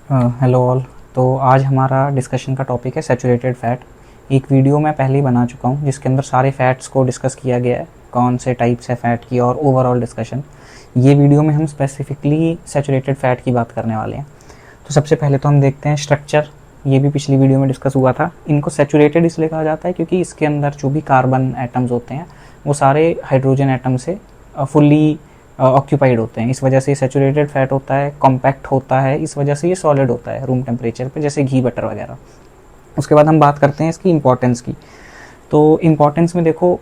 Hello all. तो आज हमारा डिस्कशन का टॉपिक है सैचुरेटेड फ़ैट। एक वीडियो मैं पहले ही बना चुका हूँ जिसके अंदर सारे फ़ैट्स को डिस्कस किया गया है, कौन से टाइप्स है फ़ैट की और ओवरऑल डिस्कशन। ये वीडियो में हम स्पेसिफिकली सैचुरेटेड फ़ैट की बात करने वाले हैं। तो सबसे पहले तो हम देखते हैं स्ट्रक्चर। ये भी पिछली वीडियो में डिस्कस हुआ था। इनको सैचुरेटेड इसलिए कहा जाता है क्योंकि इसके अंदर जो भी कार्बन एटम्स होते हैं वो सारे हाइड्रोजन एटम से फुल्ली ऑक्यूपाइड होते हैं। इस वजह से सैचुरेटेड फैट होता है, कॉम्पैक्ट होता है, इस वजह से ये सॉलिड होता है रूम टेम्परेचर पे, जैसे घी बटर वगैरह। उसके बाद हम बात करते हैं इसकी इंपॉर्टेंस की। तो इंपॉर्टेंस में देखो,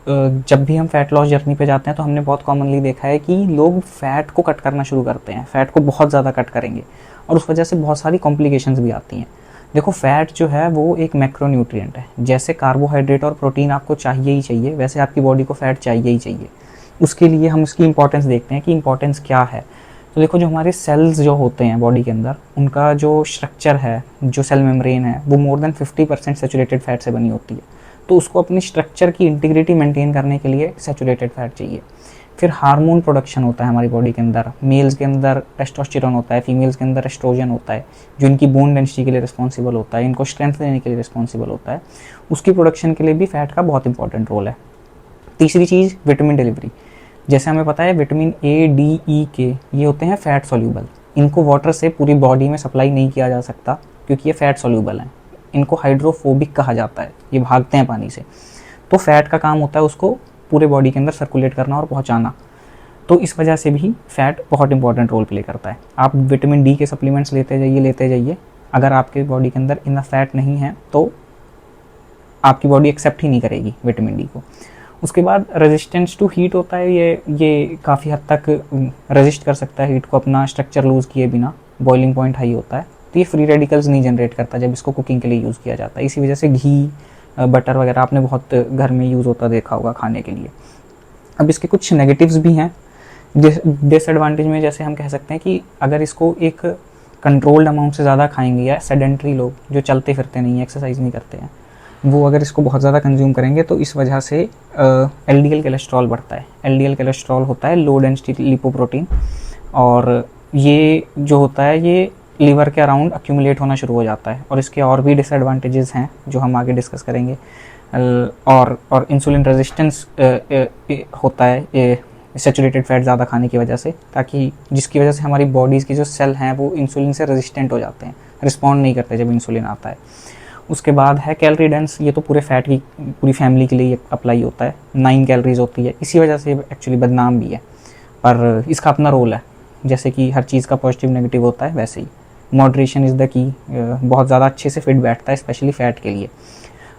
जब भी हम फैट लॉस जर्नी पे जाते हैं तो हमने बहुत कॉमनली देखा है कि लोग फैट को कट करना शुरू करते हैं, फैट को बहुत ज़्यादा कट करेंगे और उस वजह से बहुत सारी कॉम्प्लिकेशंस भी आती हैं। देखो, फैट जो है वो एक मैक्रोन्यूट्रिएंट है। जैसे कार्बोहाइड्रेट और प्रोटीन आपको चाहिए ही चाहिए, वैसे आपकी बॉडी को फैट चाहिए ही चाहिए। उसके लिए हम इसकी इंपॉर्टेंस देखते हैं कि इंपॉर्टेंस क्या है। तो देखो, जो हमारे सेल्स जो होते हैं बॉडी के अंदर, उनका जो स्ट्रक्चर है, जो सेल मेम्ब्रेन है, वो मोर देन 50% सैचुरेटेड फैट से बनी होती है। तो उसको अपनी स्ट्रक्चर की इंटीग्रिटी मेंटेन करने के लिए सैचुरेटेड फैट चाहिए। फिर हार्मोन प्रोडक्शन होता है हमारी बॉडी के अंदर। मेल्स के अंदर टेस्टोस्टेरोन होता है, फीमेल्स के अंदर एस्ट्रोजन होता है, जो इनकी बोन डेंसिटी के लिए रिस्पॉन्सिबल होता है, इनको स्ट्रेंथ देने के लिए रिस्पॉन्सिबल होता है। उसकी प्रोडक्शन के लिए भी फैट का बहुत इंपॉर्टेंट रोल है। तीसरी चीज़, विटामिन डिलीवरी। जैसे हमें पता है विटामिन ए, डी, ई, के ये होते हैं फैट सॉल्यूबल। इनको वाटर से पूरी बॉडी में सप्लाई नहीं किया जा सकता क्योंकि ये फैट सॉल्यूबल हैं। इनको हाइड्रोफोबिक कहा जाता है, ये भागते हैं पानी से। तो फैट का काम होता है उसको पूरे बॉडी के अंदर सर्कुलेट करना और पहुंचाना। तो इस वजह से भी फैट बहुत इंपॉर्टेंट रोल प्ले करता है। आप विटामिन डी के सप्लीमेंट्स लेते जाइए। अगर आपके बॉडी के अंदर इतना फैट नहीं है तो आपकी बॉडी एक्सेप्ट ही नहीं करेगी विटामिन डी को। उसके बाद रेजिस्टेंस टू हीट होता है। ये काफ़ी हद तक रेजिस्ट कर सकता है हीट को अपना स्ट्रक्चर लूज़ किए बिना। बॉइलिंग पॉइंट हाई होता है, तो ये फ्री रेडिकल्स नहीं जनरेट करता जब इसको कुकिंग के लिए यूज़ किया जाता है। इसी वजह से घी, बटर वगैरह आपने बहुत घर में यूज़ होता देखा होगा खाने के लिए। अब इसके कुछ नेगेटिव्स भी हैं। डिसएडवांटेज में जैसे हम कह सकते हैं कि अगर इसको एक कंट्रोल्ड अमाउंट से ज़्यादा खाएंगे, या सेडेंट्री लोग जो चलते फिरते नहीं हैं, एक्सरसाइज नहीं करते हैं, वो अगर इसको बहुत ज़्यादा कंज्यूम करेंगे तो इस वजह से एलडीएल कोलेस्ट्रॉल बढ़ता है। एलडीएल कोलेस्ट्रॉल होता है लो डेंसिटी लिपोप्रोटीन, और ये जो होता है ये लीवर के अराउंड अक्यूमुलेट होना शुरू हो जाता है। और इसके और भी डिसएडवांटेजेस हैं जो हम आगे डिस्कस करेंगे। और इंसुलिन रेजिस्टेंस होता है सैचुरेटेड फैट ज़्यादा खाने की वजह से, ताकि जिसकी वजह से हमारी बॉडीज़ की जो सेल हैं वो इंसुलिन से रेजिस्टेंट हो जाते हैं, रिस्पॉन्ड नहीं करते जब इंसुलिन आता है। उसके बाद है कैलोरी डेंस। ये तो पूरे फैट की पूरी फैमिली के लिए अप्लाई होता है। 9 कैलोरीज होती है, इसी वजह से एक्चुअली बदनाम भी है, पर इसका अपना रोल है। जैसे कि हर चीज़ का पॉजिटिव नेगेटिव होता है, वैसे ही मॉडरेशन इज़ द की। बहुत ज़्यादा अच्छे से फिट बैठता है स्पेशली फ़ैट के लिए।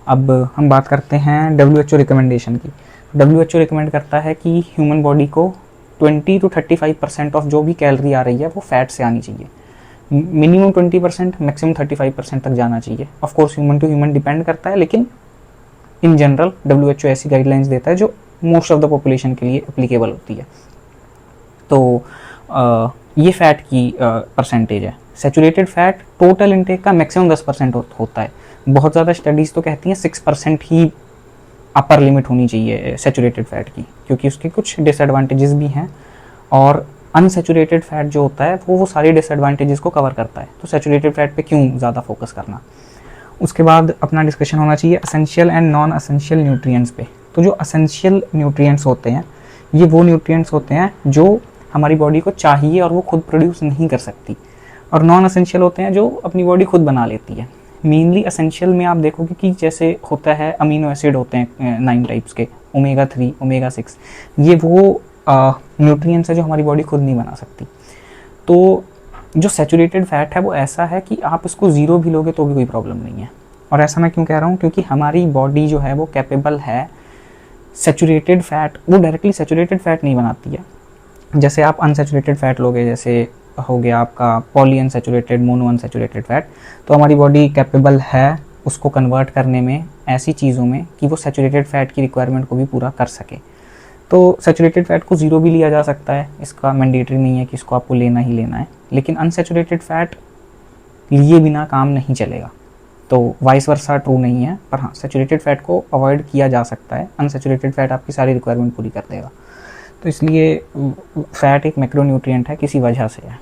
अब हम बात करते हैं WHO रिकमेंडेशन की। WHO रिकमेंड करता है कि ह्यूमन बॉडी को 20 to 35% ऑफ जो भी कैलोरी आ रही है वो फैट से आनी चाहिए। मिनिमम 20%, मैक्सिमम 35% तक जाना चाहिए। Of course human to human depend करता है, लेकिन इन जनरल WHO ऐसी गाइडलाइंस देता है जो मोस्ट ऑफ द पॉपुलेशन के लिए एप्लीकेबल होती है। तो ये फैट की परसेंटेज है। सैचुरेटेड फैट टोटल इनटेक का मैक्सिमम 10% होता है। बहुत ज़्यादा स्टडीज़ तो कहती हैं 6% ही अपर लिमिट होनी चाहिए सैचुरेटेड फैट की, क्योंकि उसके कुछ डिसएडवांटेजेस भी हैं। और अनसैचुरेटेड फैट जो होता है वो सारी डिसएडवांटेजेस को कवर करता है। तो सैचुरेटेड फैट पे क्यों ज़्यादा फोकस करना। उसके बाद अपना डिस्कशन होना चाहिए essential and non essential nutrients पे। तो जो असेंशियल न्यूट्रिएंट्स होते हैं ये वो न्यूट्रिएंट्स होते हैं जो हमारी बॉडी को चाहिए और वो खुद प्रोड्यूस नहीं कर सकती, और नॉन असेंशियल होते हैं जो अपनी बॉडी खुद बना लेती है। मेनली असेंशियल में आप देखोगे कि जैसे होता है अमीनो एसिड होते हैं 9 टाइप्स के, ओमेगा 3, ओमेगा 6, ये वो न्यूट्रिएंट्स है जो हमारी बॉडी खुद नहीं बना सकती। तो जो सैचुरेटेड फैट है वो ऐसा है कि आप इसको ज़ीरो भी लोगे तो भी कोई प्रॉब्लम नहीं है। और ऐसा मैं क्यों कह रहा हूँ, क्योंकि हमारी बॉडी जो है वो कैपेबल है सैचुरेटेड फैट, वो डायरेक्टली सैचुरेटेड फैट नहीं बनाती है। जैसे आप अनसैचुरेटेड फैट लोगे, जैसे हो गया आपका poly unsaturated, mono unsaturated fat, तो हमारी बॉडी कैपेबल है उसको कन्वर्ट करने में ऐसी चीज़ों में कि वो सैचुरेटेड फैट की रिक्वायरमेंट को भी पूरा कर सके। तो सैचुरेटेड फैट को ज़ीरो भी लिया जा सकता है, इसका मैंडेटरी नहीं है कि इसको आपको लेना ही लेना है, लेकिन अनसैचुरेटेड फैट लिए बिना काम नहीं चलेगा। तो वाइस वर्सा ट्रू नहीं है, पर हाँ सैचुरेटेड फैट को अवॉइड किया जा सकता है। अनसैचुरेटेड फैट आपकी सारी रिक्वायरमेंट पूरी कर देगा। तो इसलिए फैट एक मैक्रोन्यूट्रिएंट है किसी वजह से है।